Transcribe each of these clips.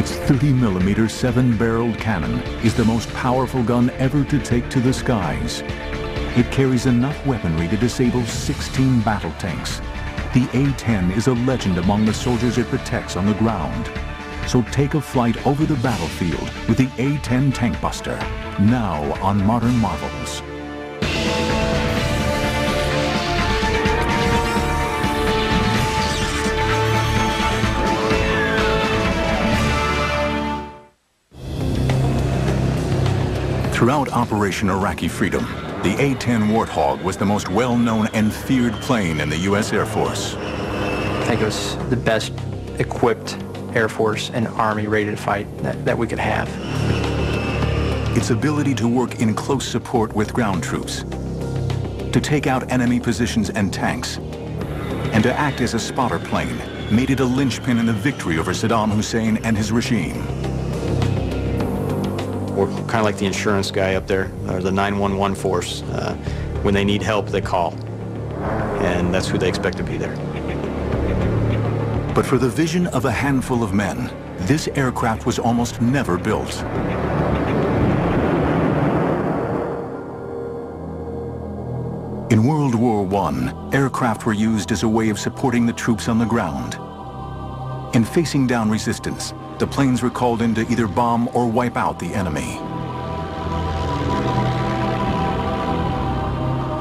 Its 30mm 7-barreled cannon is the most powerful gun ever to take to the skies. It carries enough weaponry to disable 16 battle tanks. The A-10 is a legend among the soldiers it protects on the ground. So take a flight over the battlefield with the A-10 Tank Buster, now on Modern Marvels. Throughout Operation Iraqi Freedom, the A-10 Warthog was the most well-known and feared plane in the U.S. Air Force. I think it was the best equipped Air Force and Army ready to fight that we could have. Its ability to work in close support with ground troops, to take out enemy positions and tanks, and to act as a spotter plane made it a linchpin in the victory over Saddam Hussein and his regime. We're kind of like the insurance guy up there, or the 911 force. When they need help, they call. And that's who they expect to be there. But for the vision of a handful of men, this aircraft was almost never built. In World War I, aircraft were used as a way of supporting the troops on the ground. In facing down resistance, the planes were called in to either bomb or wipe out the enemy.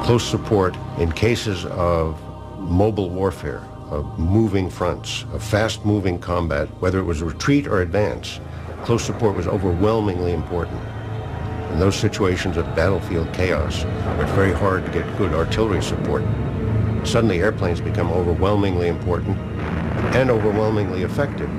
Close support in cases of mobile warfare, of moving fronts, of fast-moving combat, whether it was retreat or advance, close support was overwhelmingly important. In those situations of battlefield chaos, where it's very hard to get good artillery support, suddenly airplanes become overwhelmingly important and overwhelmingly effective.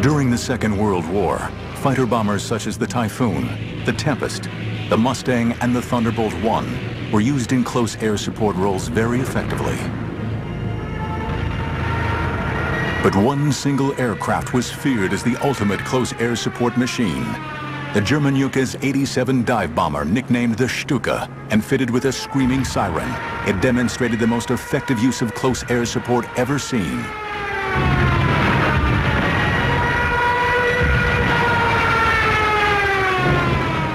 During the Second World War, fighter bombers such as the Typhoon, the Tempest, the Mustang, and the Thunderbolt I were used in close air support roles very effectively. But one single aircraft was feared as the ultimate close air support machine. The German Junkers 87 dive bomber, nicknamed the Stuka and fitted with a screaming siren. It demonstrated the most effective use of close air support ever seen.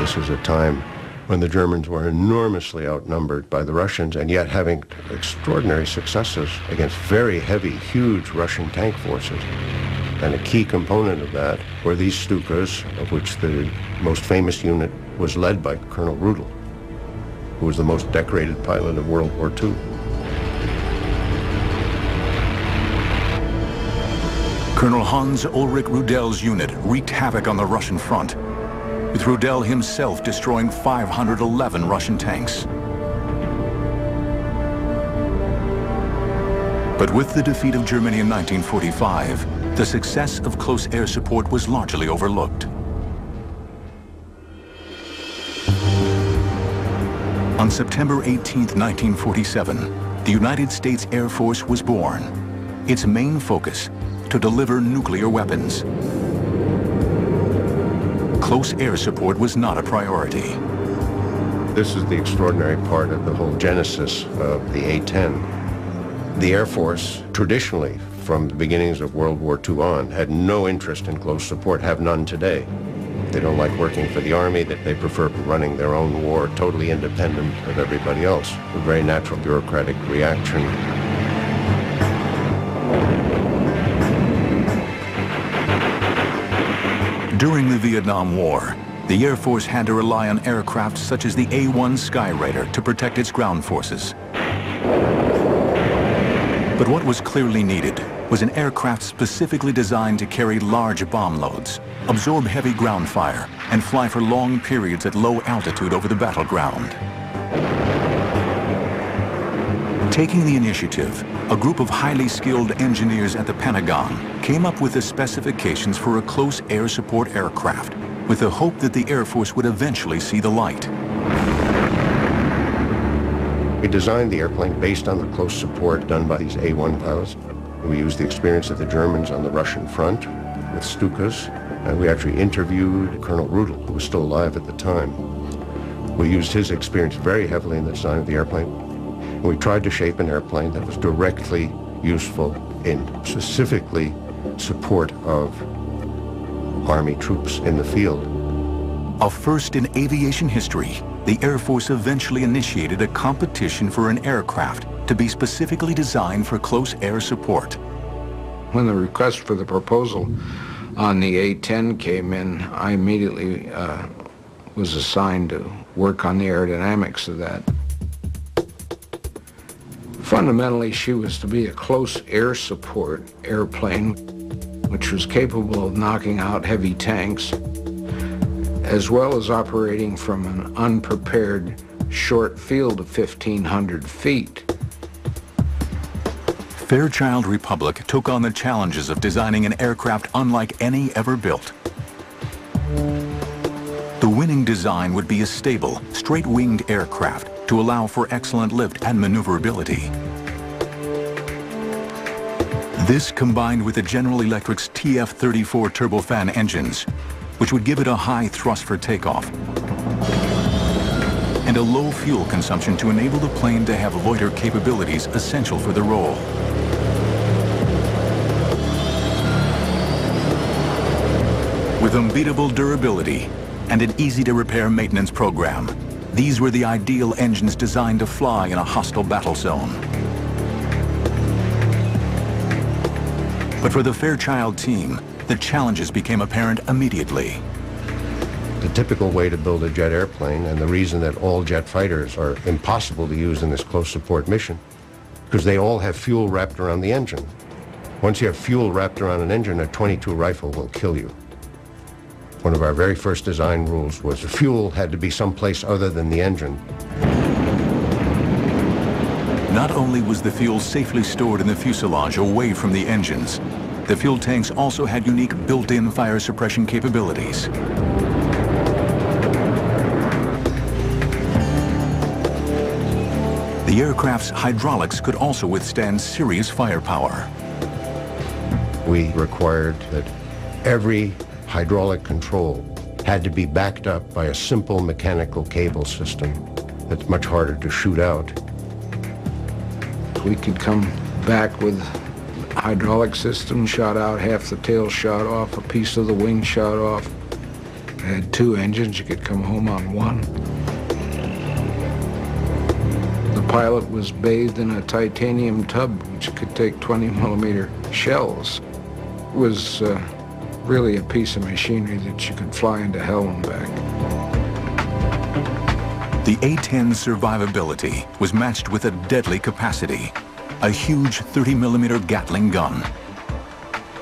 This was a time when the Germans were enormously outnumbered by the Russians, and yet having extraordinary successes against very heavy, huge Russian tank forces. And a key component of that were these Stukas, of which the most famous unit was led by Colonel Rudel, who was the most decorated pilot of World War II. Colonel Hans Ulrich Rudel's unit wreaked havoc on the Russian front, with Rudel himself destroying 511 Russian tanks. But with the defeat of Germany in 1945, the success of close air support was largely overlooked. On September 18, 1947, the United States Air Force was born. Its main focus, to deliver nuclear weapons. Close air support was not a priority. This is the extraordinary part of the whole genesis of the A-10. The Air Force, traditionally, from the beginnings of World War II on, had no interest in close support, have none today. They don't like working for the Army, that they prefer running their own war, totally independent of everybody else. A very natural bureaucratic reaction. During the Vietnam War, the Air Force had to rely on aircraft such as the A-1 Skyraider to protect its ground forces. But what was clearly needed was an aircraft specifically designed to carry large bomb loads, absorb heavy ground fire, and fly for long periods at low altitude over the battleground. Taking the initiative, a group of highly skilled engineers at the Pentagon came up with the specifications for a close air support aircraft, with the hope that the Air Force would eventually see the light. We designed the airplane based on the close support done by these A-1 pilots. We used the experience of the Germans on the Russian front with Stukas, and we actually interviewed Colonel Rudel, who was still alive at the time. We used his experience very heavily in the design of the airplane, and we tried to shape an airplane that was directly useful in specifically support of Army troops in the field. A first in aviation history, the Air Force eventually initiated a competition for an aircraft to be specifically designed for close air support. When the request for the proposal on the A-10 came in, I immediately was assigned to work on the aerodynamics of that. Fundamentally, she was to be a close air support airplane, which was capable of knocking out heavy tanks, as well as operating from an unprepared short field of 1,500 feet. Fairchild-Republic took on the challenges of designing an aircraft unlike any ever built. The winning design would be a stable, straight-winged aircraft to allow for excellent lift and maneuverability. This combined with the General Electric's TF-34 turbofan engines, which would give it a high thrust for takeoff, and a low fuel consumption to enable the plane to have loiter capabilities essential for the role. With unbeatable durability and an easy-to-repair maintenance program, these were the ideal engines designed to fly in a hostile battle zone. But for the Fairchild team, the challenges became apparent immediately. The typical way to build a jet airplane, and the reason that all jet fighters are impossible to use in this close support mission, because they all have fuel wrapped around the engine. Once you have fuel wrapped around an engine, a .22 rifle will kill you. One of our very first design rules was the fuel had to be someplace other than the engine. Not only was the fuel safely stored in the fuselage away from the engines, the fuel tanks also had unique built-in fire suppression capabilities. The aircraft's hydraulics could also withstand serious firepower. We required that every hydraulic control had to be backed up by a simple mechanical cable system that's much harder to shoot out. We could come back with hydraulic system shot out, half the tail shot off, a piece of the wing shot off. I had 2 engines, you could come home on 1. The pilot was bathed in a titanium tub which could take 20-millimeter shells. It was really a piece of machinery that you could fly into hell and back. The A-10's survivability was matched with a deadly capacity, a huge 30-millimeter Gatling gun.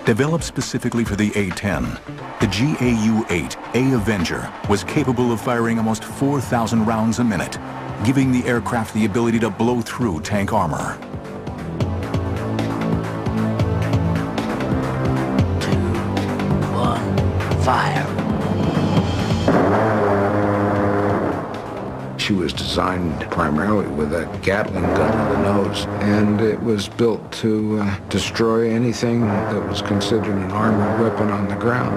Developed specifically for the A-10, the GAU-8 Avenger was capable of firing almost 4,000 rounds a minute, giving the aircraft the ability to blow through tank armor. 2, 1, fire. She was designed primarily with a Gatling gun in the nose, and it was built to destroy anything that was considered an armored weapon on the ground.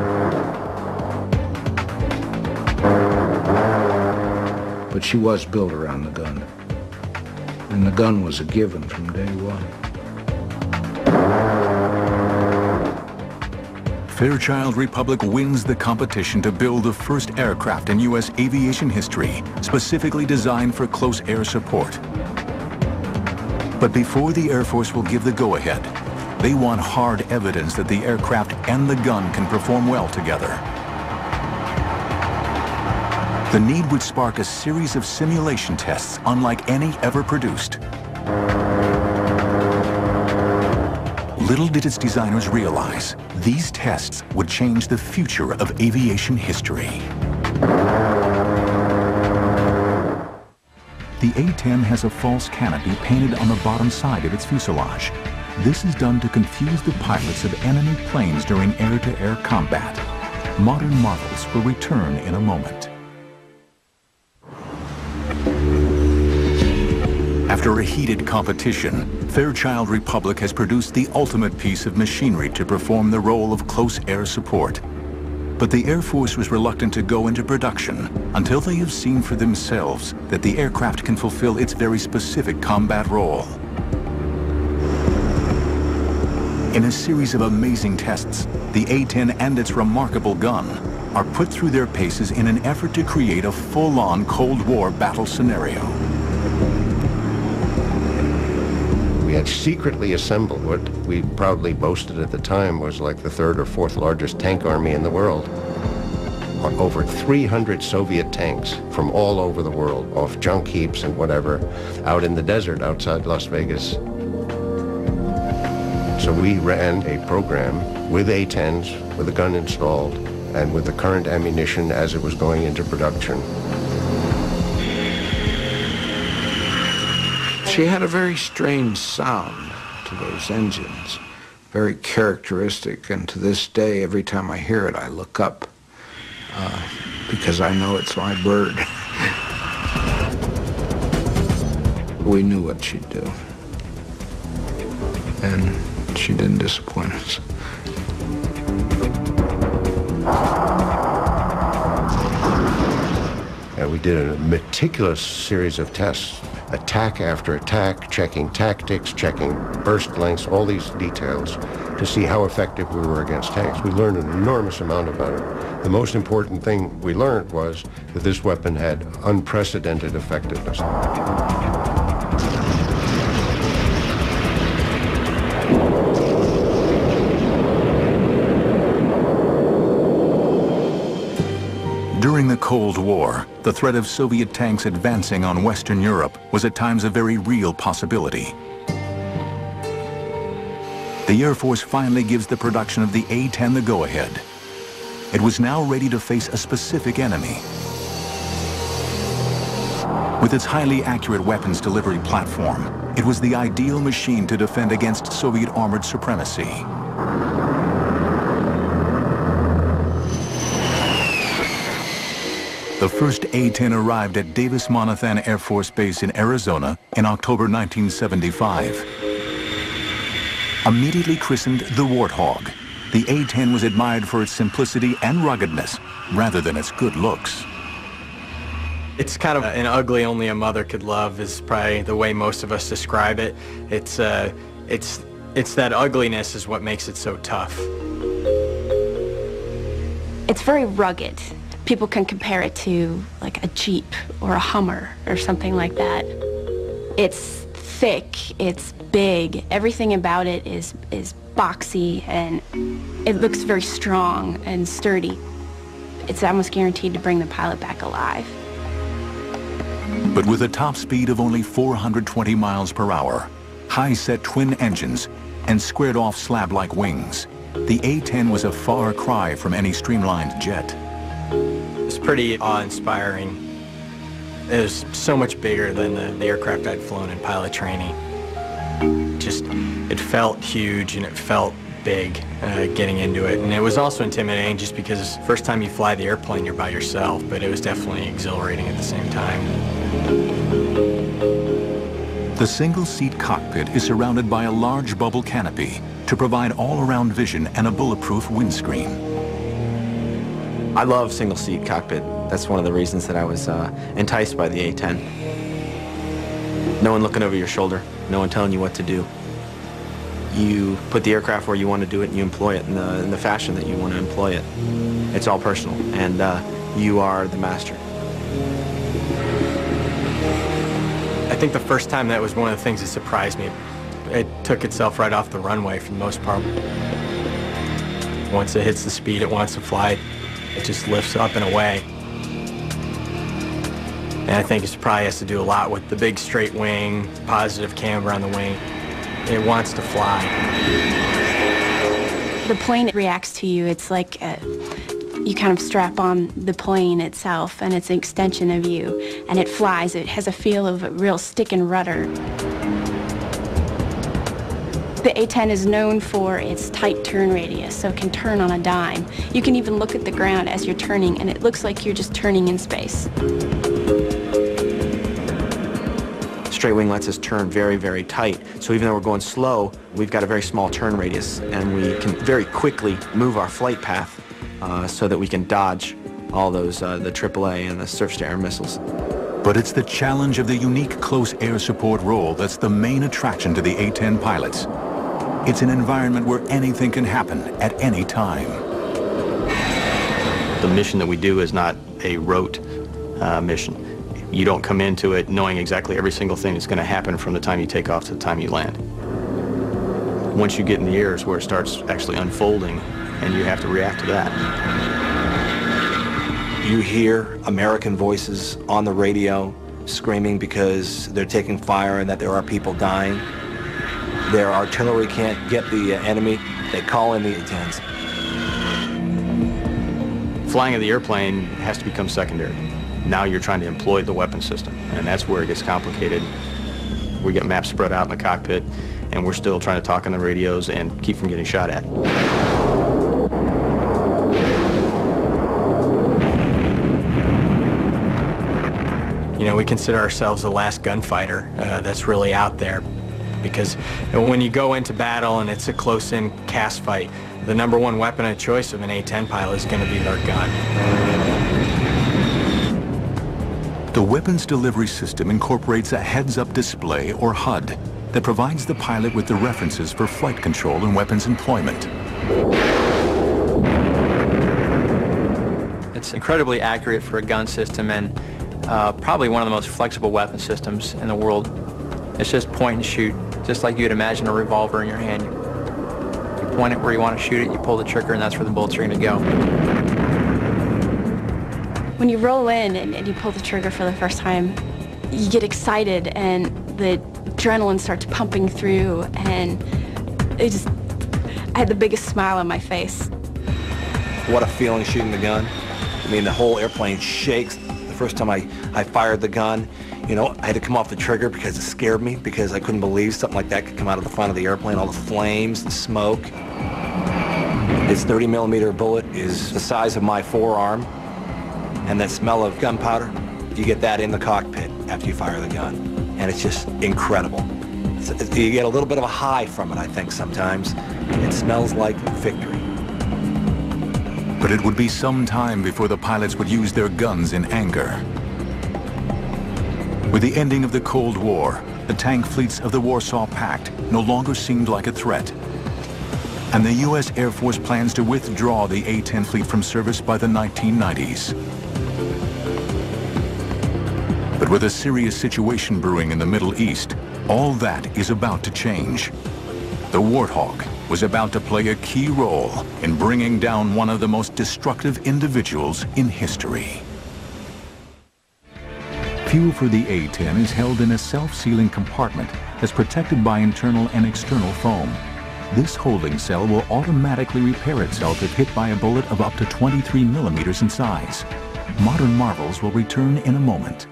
But she was built around the gun, and the gun was a given from day one. Fairchild-Republic wins the competition to build the first aircraft in U.S. aviation history, specifically designed for close air support. But before the Air Force will give the go-ahead, they want hard evidence that the aircraft and the gun can perform well together. The need would spark a series of simulation tests unlike any ever produced. Little did its designers realize, these tests would change the future of aviation history. The A-10 has a false canopy painted on the bottom side of its fuselage. This is done to confuse the pilots of enemy planes during air-to-air combat. Modern marvels will return in a moment. After a heated competition, Fairchild-Republic has produced the ultimate piece of machinery to perform the role of close air support. But the Air Force was reluctant to go into production until they have seen for themselves that the aircraft can fulfill its very specific combat role. In a series of amazing tests, the A-10 and its remarkable gun are put through their paces in an effort to create a full-on Cold War battle scenario. We had secretly assembled what we proudly boasted at the time was like the third or fourth largest tank army in the world. Over 300 Soviet tanks from all over the world, off junk heaps and whatever, out in the desert outside Las Vegas. So we ran a program with A-10s, with a gun installed, and with the current ammunition as it was going into production. She had a very strange sound to those engines, very characteristic, and to this day, every time I hear it, I look up, because I know it's my bird. We knew what she'd do, and she didn't disappoint us. And we did a meticulous series of tests, attack after attack, checking tactics, checking burst lengths, all these details to see how effective we were against tanks. We learned an enormous amount about it. The most important thing we learned was that this weapon had unprecedented effectiveness. During the Cold War, the threat of Soviet tanks advancing on Western Europe was at times a very real possibility. The Air Force finally gives the production of the A-10 the go-ahead. It was now ready to face a specific enemy. With its highly accurate weapons delivery platform, it was the ideal machine to defend against Soviet armored supremacy. The first A-10 arrived at Davis-Monthan Air Force Base in Arizona in October 1975. Immediately christened the Warthog, the A-10 was admired for its simplicity and ruggedness rather than its good looks. It's kind of an ugly only a mother could love is probably the way most of us describe it. It's that ugliness is what makes it so tough. It's very rugged. People can compare it to like a Jeep or a Hummer or something like that. It's thick, it's big, everything about it is boxy, and it looks very strong and sturdy. It's almost guaranteed to bring the pilot back alive. But with a top speed of only 420 miles per hour, high-set twin engines, and squared-off slab-like wings, the A-10 was a far cry from any streamlined jet. It's pretty awe-inspiring. It was so much bigger than the aircraft I'd flown in pilot training. It felt huge and it felt big getting into it. And it was also intimidating just because first time you fly the airplane, you're by yourself, but it was definitely exhilarating at the same time. The single-seat cockpit is surrounded by a large bubble canopy to provide all-around vision and a bulletproof windscreen. I love single-seat cockpit. That's one of the reasons that I was enticed by the A-10. No one looking over your shoulder, no one telling you what to do. You put the aircraft where you want to do it and you employ it in the fashion that you want to employ it. It's all personal, and you are the master. I think the first time that was one of the things that surprised me. It took itself right off the runway for the most part. Once it hits the speed it wants to fly, it just lifts up and away. And I think it probably has to do a lot with the big straight wing, positive camber on the wing. It wants to fly. The plane reacts to you. It's like you kind of strap on the plane itself, and it's an extension of you, and it flies. It has a feel of a real stick and rudder. The A-10 is known for its tight turn radius, so it can turn on a dime. You can even look at the ground as you're turning, and it looks like you're just turning in space. Straight wing lets us turn very, very tight. So even though we're going slow, we've got a very small turn radius, and we can very quickly move our flight path so that we can dodge all those, the AAA and the surface-to-air missiles. But it's the challenge of the unique close air support role that's the main attraction to the A-10 pilots. It's an environment where anything can happen at any time. The mission that we do is not a rote mission. You don't come into it knowing exactly every single thing that's going to happen from the time you take off to the time you land. Once you get in the air is where it starts actually unfolding, and you have to react to that. You hear American voices on the radio screaming because they're taking fire and that there are people dying. Their artillery can't get the enemy. They call in the A-10s. Flying of the airplane has to become secondary. Now you're trying to employ the weapon system, and that's where it gets complicated. We get maps spread out in the cockpit, and we're still trying to talk on the radios and keep from getting shot at. You know, we consider ourselves the last gunfighter that's really out there, because when you go into battle and it's a close-in cast fight, the #1 weapon of choice of an A-10 pilot is going to be their gun. The weapons delivery system incorporates a heads-up display, or HUD, that provides the pilot with the references for flight control and weapons employment. It's incredibly accurate for a gun system, and probably one of the most flexible weapon systems in the world. It's just point and shoot, just like you'd imagine a revolver in your hand. You point it where you want to shoot it, you pull the trigger, and that's where the bullets are going to go. When you roll in and you pull the trigger for the first time, you get excited and the adrenaline starts pumping through, and I had the biggest smile on my face. What a feeling shooting the gun. I mean, the whole airplane shakes. The first time I fired the gun, you know, I had to come off the trigger because it scared me, because I couldn't believe something like that could come out of the front of the airplane, all the flames, the smoke. This 30mm bullet is the size of my forearm, and that smell of gunpowder, you get that in the cockpit after you fire the gun, and it's just incredible. You get a little bit of a high from it, I think, sometimes. It smells like victory. But it would be some time before the pilots would use their guns in anger. With the ending of the Cold War, the tank fleets of the Warsaw Pact no longer seemed like a threat. And the U.S. Air Force plans to withdraw the A-10 fleet from service by the 1990s. But with a serious situation brewing in the Middle East, all that is about to change. The Warthog was about to play a key role in bringing down one of the most destructive individuals in history. Fuel for the A-10 is held in a self-sealing compartment that's protected by internal and external foam. This holding cell will automatically repair itself if hit by a bullet of up to 23mm in size. Modern marvels will return in a moment.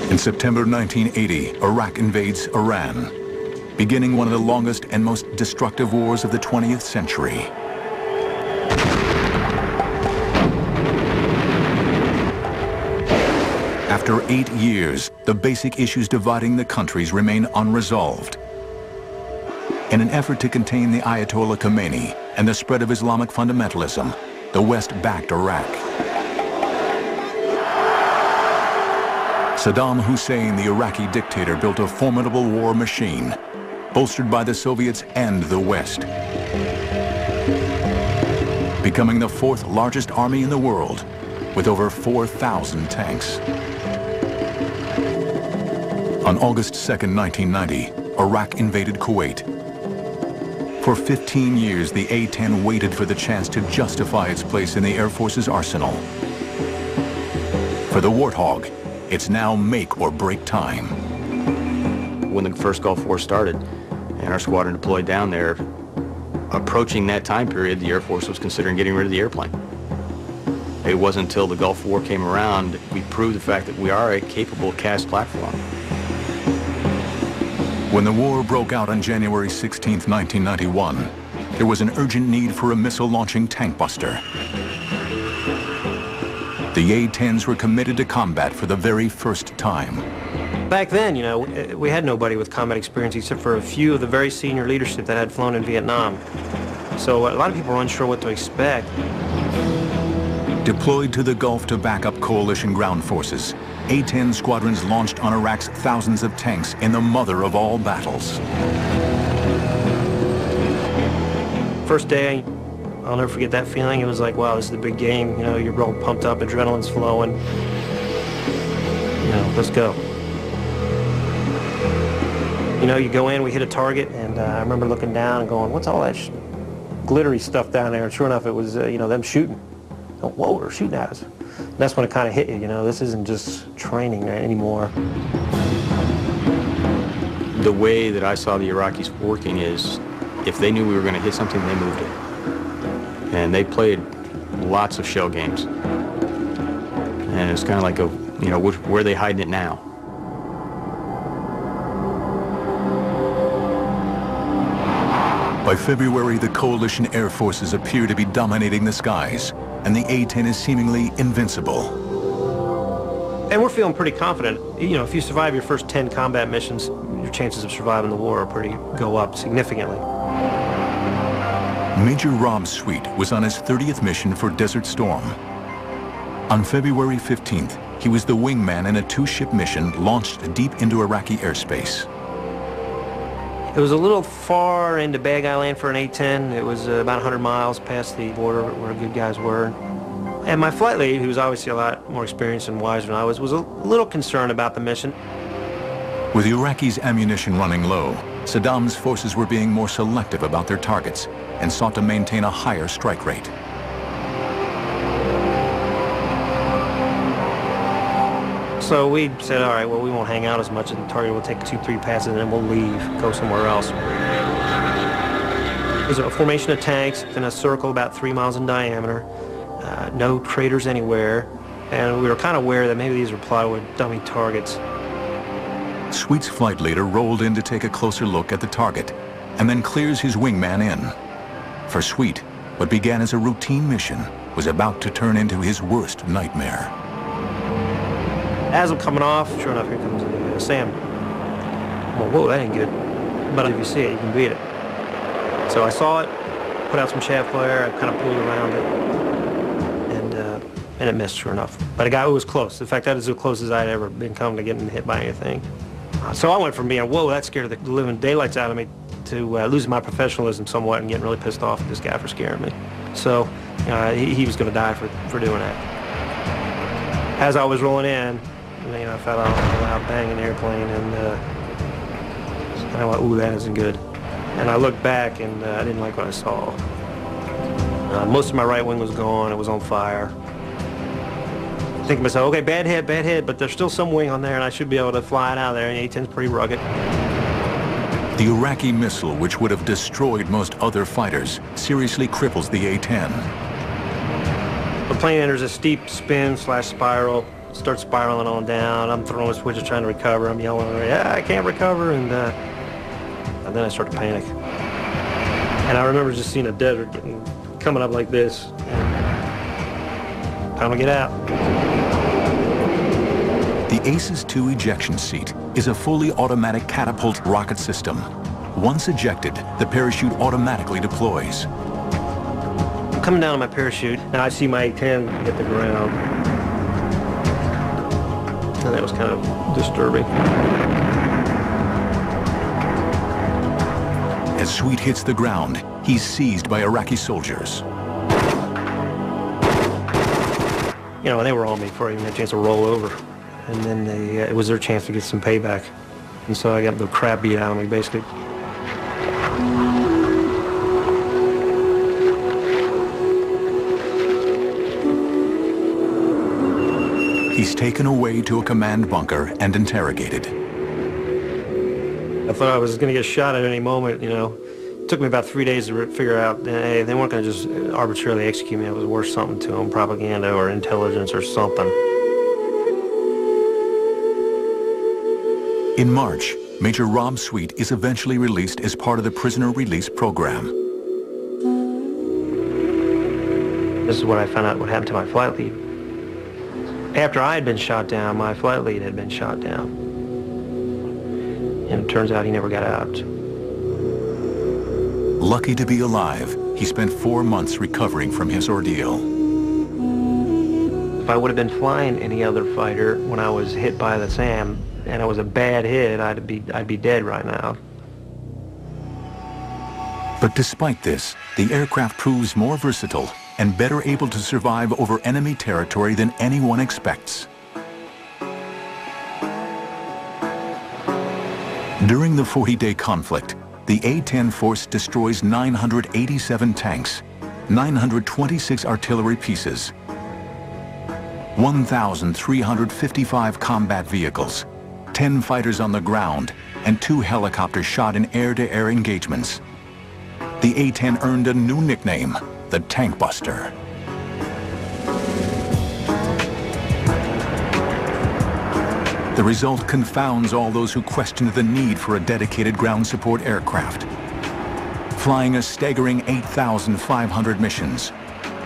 In September 1980, Iraq invades Iran, beginning one of the longest and most destructive wars of the 20th century. After 8 years, the basic issues dividing the countries remain unresolved. In an effort to contain the Ayatollah Khomeini and the spread of Islamic fundamentalism, the West backed Iraq. Saddam Hussein, the Iraqi dictator, built a formidable war machine, bolstered by the Soviets and the West, becoming the 4th largest army in the world, with over 4,000 tanks. On August 2nd, 1990, Iraq invaded Kuwait. For 15 years, the A-10 waited for the chance to justify its place in the Air Force's arsenal. For the Warthog, it's now make or break time. When the first Gulf War started and our squadron deployed down there, approaching that time period, the Air Force was considering getting rid of the airplane. It wasn't until the Gulf War came around we proved the fact that we are a capable cast platform. When the war broke out on January 16, 1991, there was an urgent need for a missile-launching tank buster. The A-10s were committed to combat for the very first time. Back then, you know, we had nobody with combat experience except for a few of the very senior leadership that had flown in Vietnam. So a lot of people were unsure what to expect. Deployed to the Gulf to back up coalition ground forces, A-10 squadrons launched on Iraq's thousands of tanks in the mother of all battles. First day, I'll never forget that feeling. It was like, wow, this is the big game. You know, you're all pumped up, adrenaline's flowing. You know, let's go. You know, you go in, we hit a target, and I remember looking down and going, what's all that glittery stuff down there? And sure enough, it was, you know, them shooting. Oh, whoa, they're shooting at us. And that's when it kind of hit you, you know, this isn't just training anymore. The way that I saw the Iraqis working is, if they knew we were going to hit something, they moved it. And they played lots of shell games. And it's kind of like, you know, where are they hiding it now? By February, the coalition air forces appear to be dominating the skies, and the A-10 is seemingly invincible. And we're feeling pretty confident. You know, if you survive your first 10 combat missions, your chances of surviving the war go up significantly. Major Rob Sweet was on his 30th mission for Desert Storm. On February 15th, he was the wingman in a 2-ship mission launched deep into Iraqi airspace. It was a little far into Bad Guy Land for an A-10. It was about 100 miles past the border where good guys were. And my flight lead, who was obviously a lot more experienced and wiser than I was a little concerned about the mission. With the Iraqis' ammunition running low, Saddam's forces were being more selective about their targets and sought to maintain a higher strike rate. So we said, all right, well, we won't hang out as much at the target. We'll take 2-3 passes and then we'll leave, go somewhere else. There's a formation of tanks in a circle about 3 miles in diameter, no craters anywhere, and we were kind of aware that maybe these were plywood dummy targets. Sweet's flight leader rolled in to take a closer look at the target and then clears his wingman in. For Sweet, what began as a routine mission was about to turn into his worst nightmare. As I'm coming off, sure enough, here comes the SAM. Well, whoa, that ain't good. But if you see it, you can beat it. So I saw it, put out some chaff flare, I kind of pulled around it, and it missed, sure enough. But it was close. In fact, that is as close as I'd ever been come to getting hit by anything. So I went from being, whoa, that scared the living daylights out of me, to losing my professionalism somewhat and getting really pissed off at this guy for scaring me. So he was going to die for doing that. As I was rolling in, you know, I felt a loud bang in the airplane, and I went, ooh, that isn't good. And I looked back, and I didn't like what I saw. Most of my right wing was gone. It was on fire. I think to myself, okay, bad hit, but there's still some wing on there, and I should be able to fly it out of there, and the A-10's pretty rugged. The Iraqi missile, which would have destroyed most other fighters, seriously cripples the A-10. The plane enters a steep spin/spiral, starts spiraling on down. I'm throwing switches trying to recover. I'm yelling, yeah, I can't recover, and then I start to panic. And I remember just seeing a desert coming up like this. Time to get out. The Aces II ejection seat is a fully automatic catapult rocket system. Once ejected, the parachute automatically deploys. I'm coming down on my parachute, and I see my A-10 hit the ground. And that was kind of disturbing. As Sweet hits the ground, he's seized by Iraqi soldiers. You know, they were on me before I even had a chance to roll over. And then it was their chance to get some payback. And so I got the crap beat out of me, basically. He's taken away to a command bunker and interrogated. I thought I was going to get shot at any moment, you know. It took me about 3 days to figure out, hey, they weren't going to just arbitrarily execute me. It was worth something to them, propaganda or intelligence or something. In March, Major Rob Sweet is eventually released as part of the prisoner release program. This is when I found out what happened to my flight lead. After I had been shot down, my flight lead had been shot down. And it turns out he never got out. Lucky to be alive, he spent 4 months recovering from his ordeal. If I would have been flying any other fighter when I was hit by the SAM, and it was a bad hit, I'd be dead right now. But despite this, the aircraft proves more versatile and better able to survive over enemy territory than anyone expects. During the 40-day conflict, the A-10 force destroys 987 tanks, 926 artillery pieces, 1,355 combat vehicles, 10 fighters on the ground, and 2 helicopters shot in air-to-air engagements. The A-10 earned a new nickname, the Tank Buster. The result confounds all those who questioned the need for a dedicated ground support aircraft. Flying a staggering 8,500 missions,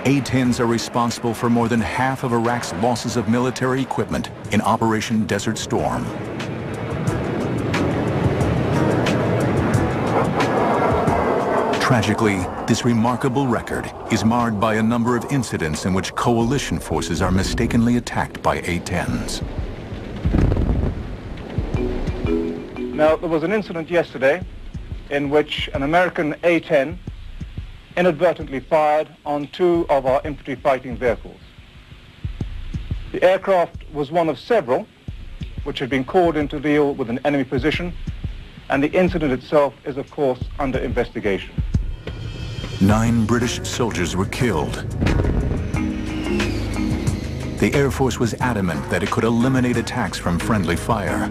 A-10s are responsible for more than half of Iraq's losses of military equipment in Operation Desert Storm. Tragically, this remarkable record is marred by a number of incidents in which coalition forces are mistakenly attacked by A-10s. Now, there was an incident yesterday in which an American A-10 inadvertently fired on 2 of our infantry fighting vehicles. The aircraft was one of several which had been called in to deal with an enemy position, and the incident itself is, of course, under investigation. 9 British soldiers were killed. The Air Force was adamant that it could eliminate attacks from friendly fire.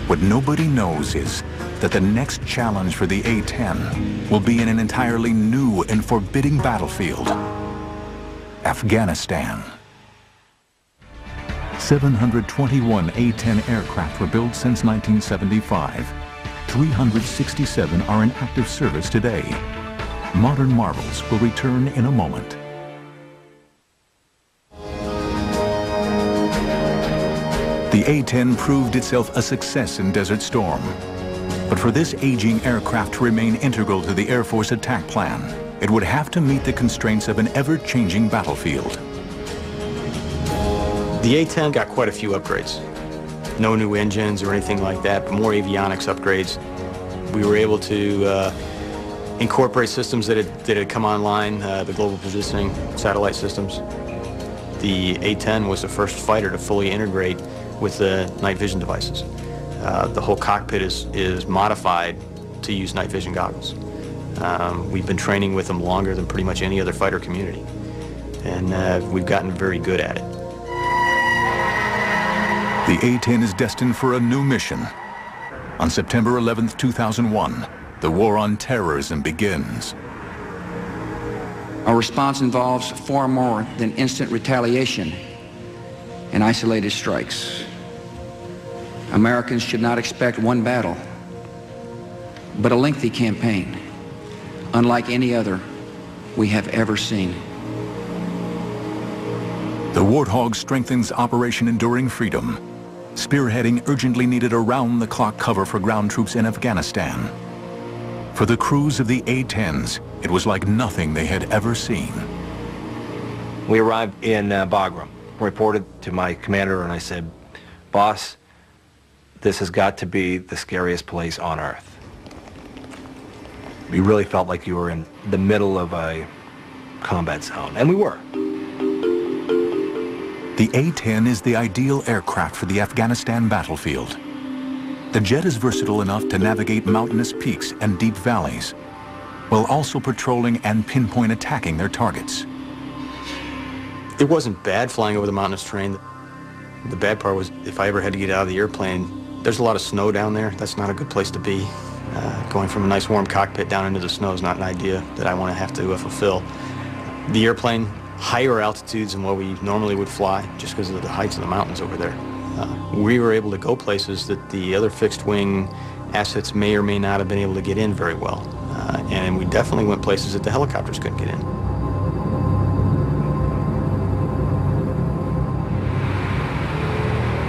What nobody knows is that the next challenge for the A-10 will be in an entirely new and forbidding battlefield, Afghanistan. 721 A-10 aircraft were built since 1975. 367 are in active service today. Modern marvels will return in a moment. The A-10 proved itself a success in Desert Storm. But for this aging aircraft to remain integral to the Air Force attack plan, it would have to meet the constraints of an ever-changing battlefield. The A-10 got quite a few upgrades. No new engines or anything like that, but more avionics upgrades. We were able to incorporate systems that had come online, the global positioning satellite systems. The A-10 was the first fighter to fully integrate with the night vision devices. The whole cockpit is modified to use night vision goggles. We've been training with them longer than pretty much any other fighter community, and we've gotten very good at it. The A-10 is destined for a new mission. On September 11, 2001, the war on terrorism begins. Our response involves far more than instant retaliation and isolated strikes. Americans should not expect one battle, but a lengthy campaign, unlike any other we have ever seen. The Warthog strengthens Operation Enduring Freedom, spearheading urgently needed around-the-clock cover for ground troops in Afghanistan. For the crews of the A-10s, it was like nothing they had ever seen. We arrived in Bagram, reported to my commander, and I said, "Boss, this has got to be the scariest place on Earth." We really felt like you were in the middle of a combat zone, and we were. The A-10 is the ideal aircraft for the Afghanistan battlefield. The jet is versatile enough to navigate mountainous peaks and deep valleys, while also patrolling and pinpoint attacking their targets. It wasn't bad flying over the mountainous terrain. The bad part was if I ever had to get out of the airplane, there's a lot of snow down there. That's not a good place to be. Going from a nice warm cockpit down into the snow is not an idea that I want to have to fulfill. The airplane, higher altitudes than what we normally would fly, just because of the heights of the mountains over there. We were able to go places that the other fixed-wing assets may or may not have been able to get in very well. And we definitely went places that the helicopters couldn't get in.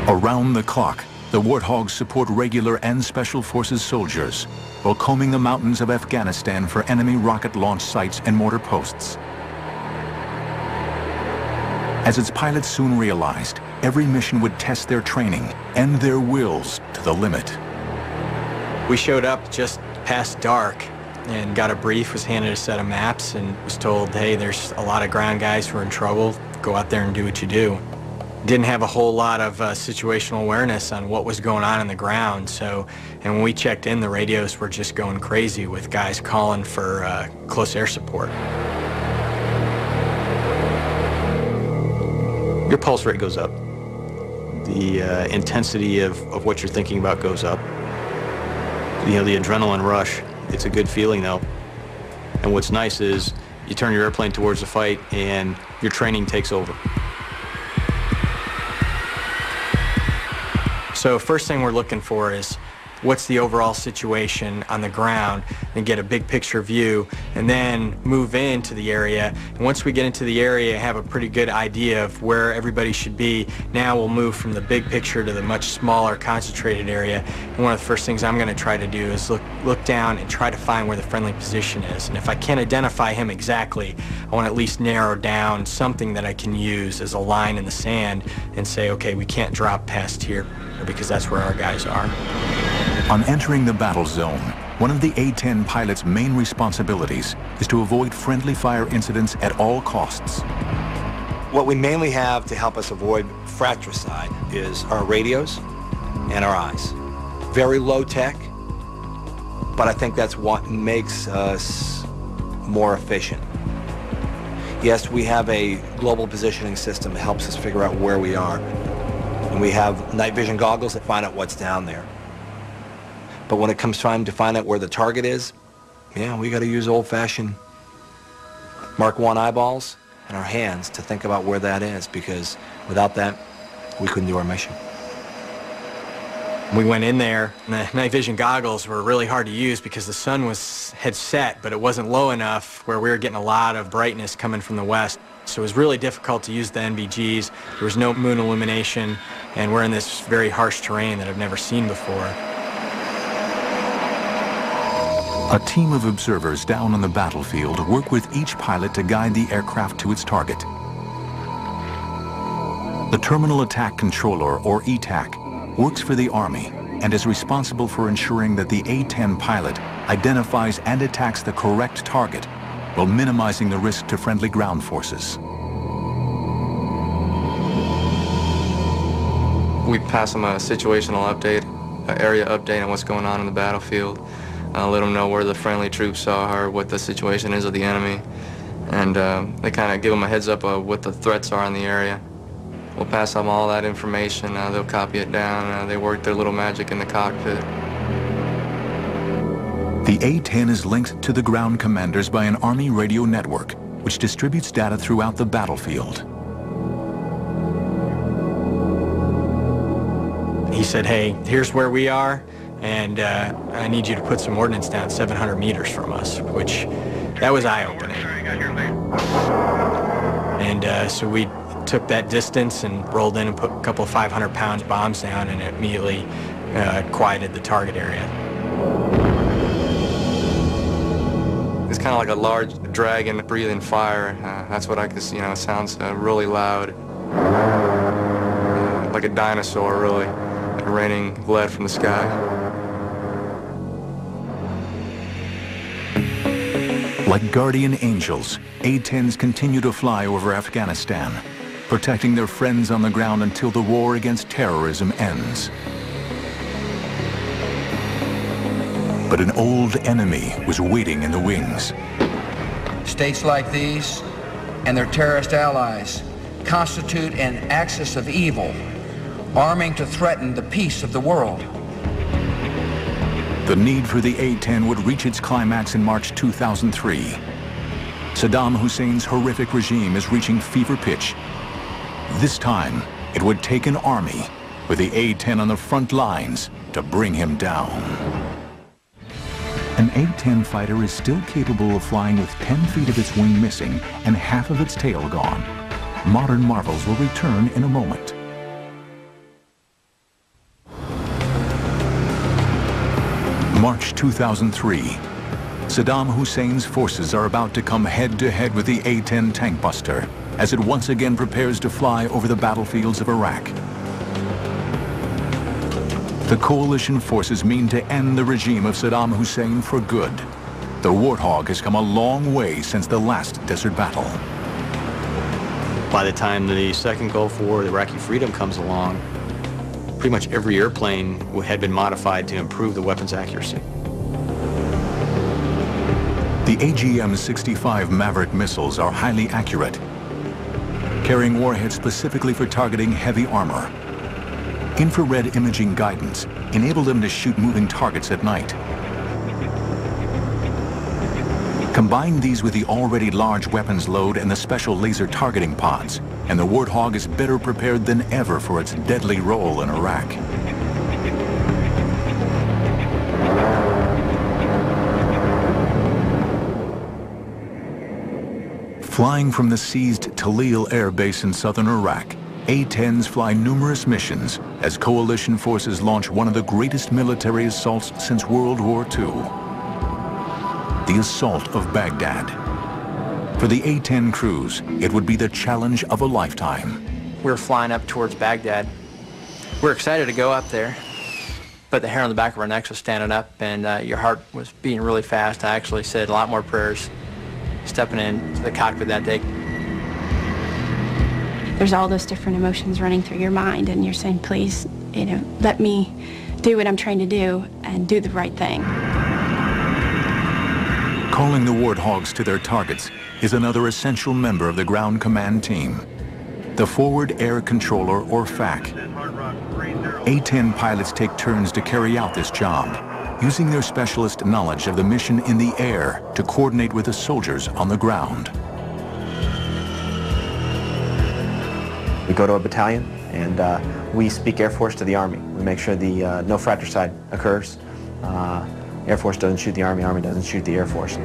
Around the clock, the Warthogs support regular and special forces soldiers while combing the mountains of Afghanistan for enemy rocket launch sites and mortar posts. As its pilots soon realized, every mission would test their training and their wills to the limit. We showed up just past dark and got a brief, was handed a set of maps, and was told, hey, there's a lot of ground guys who are in trouble. Go out there and do what you do. Didn't have a whole lot of situational awareness on what was going on the ground, and when we checked in, the radios were just going crazy with guys calling for close air support. Your pulse rate goes up. The intensity of what you're thinking about goes up. You know, the adrenaline rush, it's a good feeling though. And what's nice is you turn your airplane towards the fight and your training takes over. So first thing we're looking for is what's the overall situation on the ground, and get a big picture view, and then move into the area. And once we get into the area, have a pretty good idea of where everybody should be. Now we'll move from the big picture to the much smaller concentrated area. And one of the first things I'm going to try to do is look down and try to find where the friendly position is. And if I can't identify him exactly, I want to at least narrow down something that I can use as a line in the sand and say, okay, we can't drop past here because that's where our guys are. On entering the battle zone, one of the A-10 pilot's main responsibilities is to avoid friendly fire incidents at all costs. What we mainly have to help us avoid fratricide is our radios and our eyes. Very low tech, but I think that's what makes us more efficient. Yes, we have a global positioning system that helps us figure out where we are. And we have night vision goggles that find out what's down there. But when it comes time to find out where the target is, yeah, we got to use old-fashioned Mark I eyeballs and our hands to think about where that is, because without that, we couldn't do our mission. We went in there, and the night vision goggles were really hard to use because the sun had set, but it wasn't low enough where we were getting a lot of brightness coming from the west. So it was really difficult to use the NVGs. There was no moon illumination, and we're in this very harsh terrain that I've never seen before. A team of observers down on the battlefield work with each pilot to guide the aircraft to its target. The Terminal Attack Controller, or ETAC, works for the Army and is responsible for ensuring that the A-10 pilot identifies and attacks the correct target while minimizing the risk to friendly ground forces. We pass them a situational update, an area update on what's going on in the battlefield. Let them know where the friendly troops are, what the situation is of the enemy, and they kind of give them a heads up of what the threats are in the area. We'll pass them all that information, they'll copy it down, they work their little magic in the cockpit. The A-10 is linked to the ground commanders by an Army radio network, which distributes data throughout the battlefield. He said, hey, here's where we are, and I need you to put some ordnance down 700 meters from us, which, that was eye-opening. And so we took that distance and rolled in and put a couple of 500-pound bombs down, and it immediately quieted the target area. It's kind of like a large dragon breathing fire. That's what I could see, it sounds really loud. Like a dinosaur, really, raining lead from the sky. Like guardian angels, A-10s continue to fly over Afghanistan, protecting their friends on the ground until the war against terrorism ends. But an old enemy was waiting in the wings. States like these and their terrorist allies constitute an axis of evil, arming to threaten the peace of the world. The need for the A-10 would reach its climax in March 2003. Saddam Hussein's horrific regime is reaching fever pitch. This time, it would take an army with the A-10 on the front lines to bring him down. An A-10 fighter is still capable of flying with 10 feet of its wing missing and half of its tail gone. Modern marvels will return in a moment. March 2003. Saddam Hussein's forces are about to come head-to-head with the A-10 tank buster. as it once again prepares to fly over the battlefields of Iraq. The coalition forces mean to end the regime of Saddam Hussein for good. The Warthog has come a long way since the last desert battle. By the time the second Gulf War, the Iraqi freedom comes along, pretty much every airplane had been modified to improve the weapon's accuracy. The AGM-65 Maverick missiles are highly accurate, carrying warheads specifically for targeting heavy armor. Infrared imaging guidance enabled them to shoot moving targets at night. Combine these with the already large weapons load and the special laser targeting pods, and the Warthog is better prepared than ever for its deadly role in Iraq. Flying from the seized Talil Air Base in southern Iraq, A-10s fly numerous missions as coalition forces launch one of the greatest military assaults since World War II. The assault of Baghdad. For the A-10 crews, it would be the challenge of a lifetime. We were flying up towards Baghdad. We were excited to go up there, but the hair on the back of our necks was standing up, and your heart was beating really fast. I actually said a lot more prayers stepping into the cockpit that day. There's all those different emotions running through your mind, and you're saying, please, let me do what I'm trying to do and do the right thing. Calling the Warthogs to their targets is another essential member of the ground command team, the Forward Air Controller, or FAC. A-10 pilots take turns to carry out this job, using their specialist knowledge of the mission in the air to coordinate with the soldiers on the ground. We go to a battalion and we speak Air Force to the Army. We make sure the no fratricide occurs. Air Force doesn't shoot the Army, Army doesn't shoot the Air Force.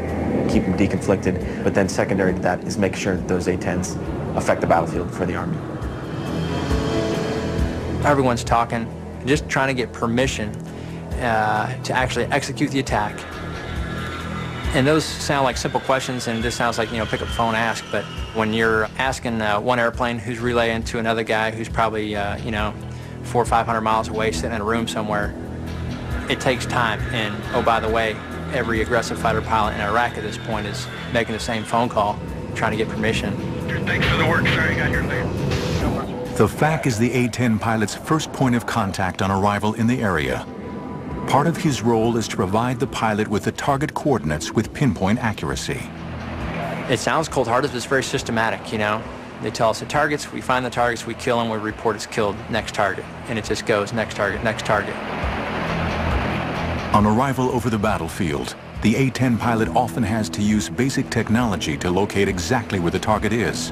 Keep them deconflicted, but then secondary to that is make sure that those A-10s affect the battlefield for the Army. Everyone's talking, just trying to get permission to actually execute the attack. And those sound like simple questions, and this sounds like, pick up the phone, ask, but when you're asking one airplane who's relaying to another guy who's probably, 400 or 500 miles away, sitting in a room somewhere, it takes time. And, oh, by the way, every aggressive fighter pilot in Iraq at this point is making the same phone call, trying to get permission. Thanks for the work, sir. You got your lead. The FAC is the A-10 pilot's first point of contact on arrival in the area. Part of his role is to provide the pilot with the target coordinates with pinpoint accuracy. It sounds cold-hearted, but it's very systematic, They tell us the targets, we find the targets, we kill them, we report it's killed, next target. And it just goes, next target, next target. On arrival over the battlefield, the A-10 pilot often has to use basic technology to locate exactly where the target is.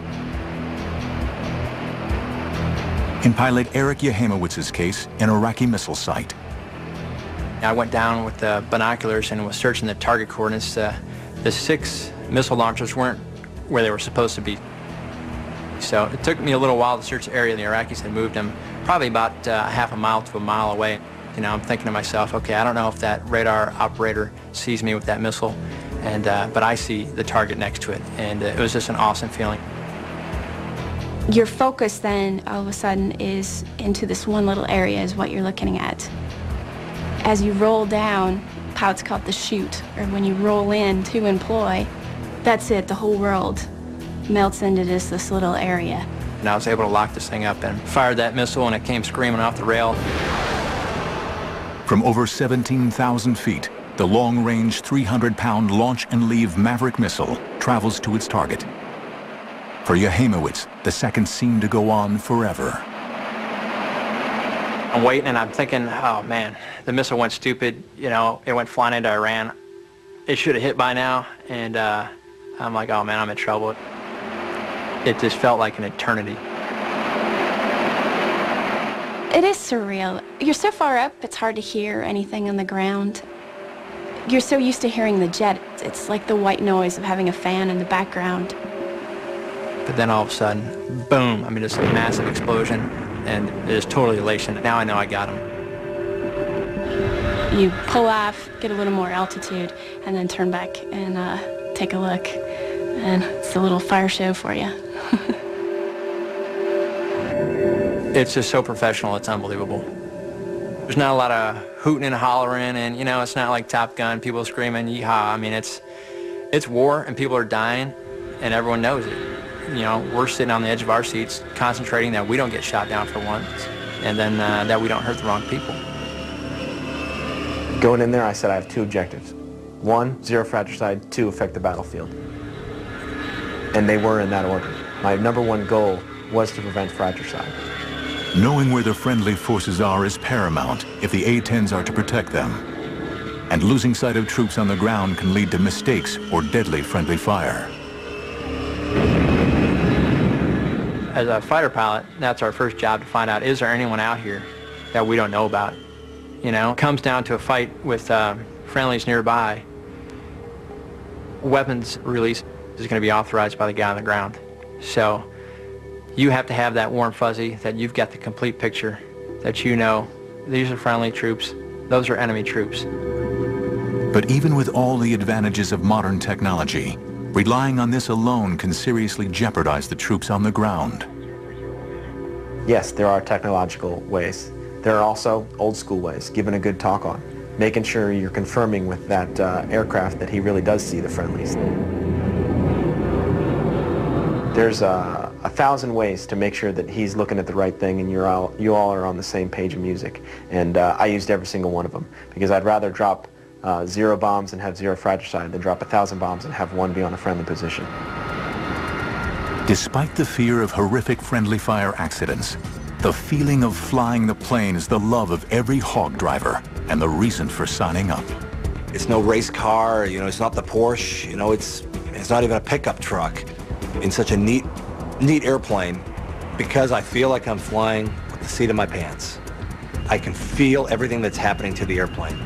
In pilot Eric Yehimowitz's case, an Iraqi missile site. I went down with the binoculars and was searching the target coordinates. The 6 missile launchers weren't where they were supposed to be. So it took me a little while to search the area. The Iraqis had moved them probably about half a mile to a mile away. I'm thinking to myself, okay, I don't know if that radar operator sees me with that missile, but I see the target next to it, and it was just an awesome feeling. Your focus then, all of a sudden, is into this one little area is what you're looking at. As you roll down, pilots call it the chute, or when you roll in to employ, that's it, the whole world melts into this little area. And I was able to lock this thing up and fired that missile, and it came screaming off the rail. From over 17,000 feet, the long-range 300-pound launch and leave Maverick missile travels to its target. For Yehimowitz, the seconds seem to go on forever. I'm waiting and I'm thinking, oh man, the missile went stupid. It went flying into Iran. It should have hit by now. And I'm like, oh man, I'm in trouble. It just felt like an eternity. It is surreal. You're so far up, it's hard to hear anything on the ground. You're so used to hearing the jet. It's like the white noise of having a fan in the background. But then all of a sudden, boom, just a massive explosion, and it is totally elation. Now I know I got him. You pull off, get a little more altitude, and then turn back and take a look. And it's a little fire show for you. It's just so professional, it's unbelievable. There's not a lot of hooting and hollering, and you know, it's not like Top Gun, people screaming, yeehaw. I mean, it's war, and people are dying, and everyone knows it. You know, we're sitting on the edge of our seats, concentrating that we don't get shot down for once, and then that we don't hurt the wrong people. Going in there, I said I have two objectives. One, zero fratricide. Two, affect the battlefield. And they were in that order. My #1 goal was to prevent fratricide. Knowing where the friendly forces are is paramount if the A-10s are to protect them. And losing sight of troops on the ground can lead to mistakes or deadly friendly fire. As a fighter pilot, that's our first job, to find out, is there anyone out here that we don't know about? You know, it comes down to a fight with friendlies nearby. Weapons release is going to be authorized by the guy on the ground. So you have to have that warm fuzzy, that you've got the complete picture, that you know these are friendly troops, those are enemy troops. But even with all the advantages of modern technology, relying on this alone can seriously jeopardize the troops on the ground. Yes, there are technological ways. There are also old school ways, giving a good talk on, making sure you're confirming with that aircraft that he really does see the friendlies. There's 1,000 ways to make sure that he's looking at the right thing and you all are on the same page of music. And I used every single one of them, because I'd rather drop 0 bombs and have 0 fratricide than drop 1,000 bombs and have 1 be on a friendly position. Despite the fear of horrific friendly fire accidents, the feeling of flying the plane is the love of every hog driver and the reason for signing up. It's no race car, you know, it's not the Porsche, you know, it's not even a pickup truck. In such a neat airplane, because I feel like I'm flying with the seat of my pants. I can feel everything that's happening to the airplane.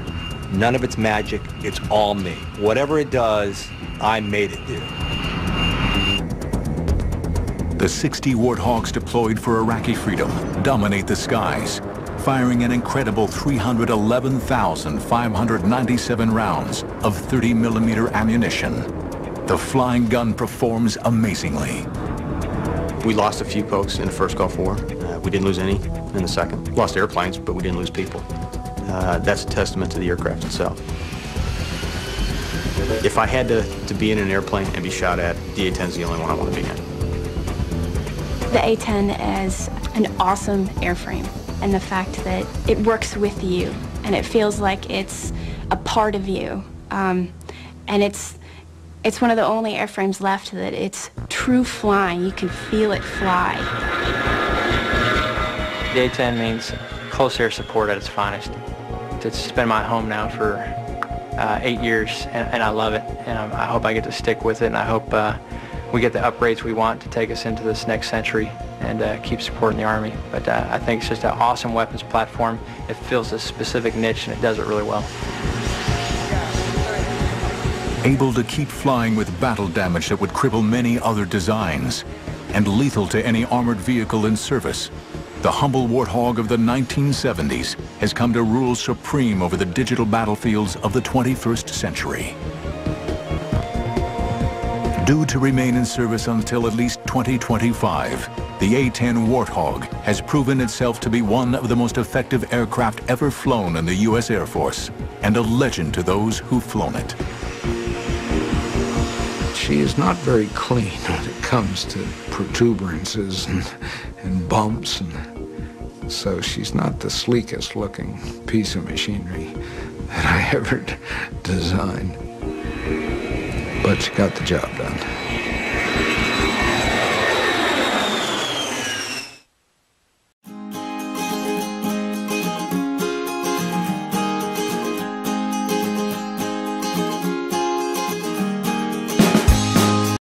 None of it's magic, it's all me. Whatever it does, I made it do. The 60 Warthogs deployed for Iraqi freedom dominate the skies, firing an incredible 311,597 rounds of 30mm ammunition. The flying gun performs amazingly. We lost a few folks in the first Gulf War. We didn't lose any in the second. Lost airplanes, but we didn't lose people. That's a testament to the aircraft itself. If I had to be in an airplane and be shot at, the A-10 is the only one I want to be in. The A-10 is an awesome airframe, and the fact that it works with you and it feels like it's a part of you. And it's one of the only airframes left that it's true flying. You can feel it fly. The A-10 means close air support at its finest. It's been my home now for 8 years, and I love it. And I hope I get to stick with it, and I hope we get the upgrades we want to take us into this next century and keep supporting the Army. But I think it's just an awesome weapons platform. It fills a specific niche, and it does it really well. Able to keep flying with battle damage that would cripple many other designs, and lethal to any armored vehicle in service, the humble Warthog of the 1970s has come to rule supreme over the digital battlefields of the 21st century. Due to remain in service until at least 2025, the A-10 Warthog has proven itself to be one of the most effective aircraft ever flown in the U.S. Air Force, and a legend to those who've flown it. She is not very clean when it comes to protuberances and bumps, and so she's not the sleekest looking piece of machinery that I ever designed. But she got the job done.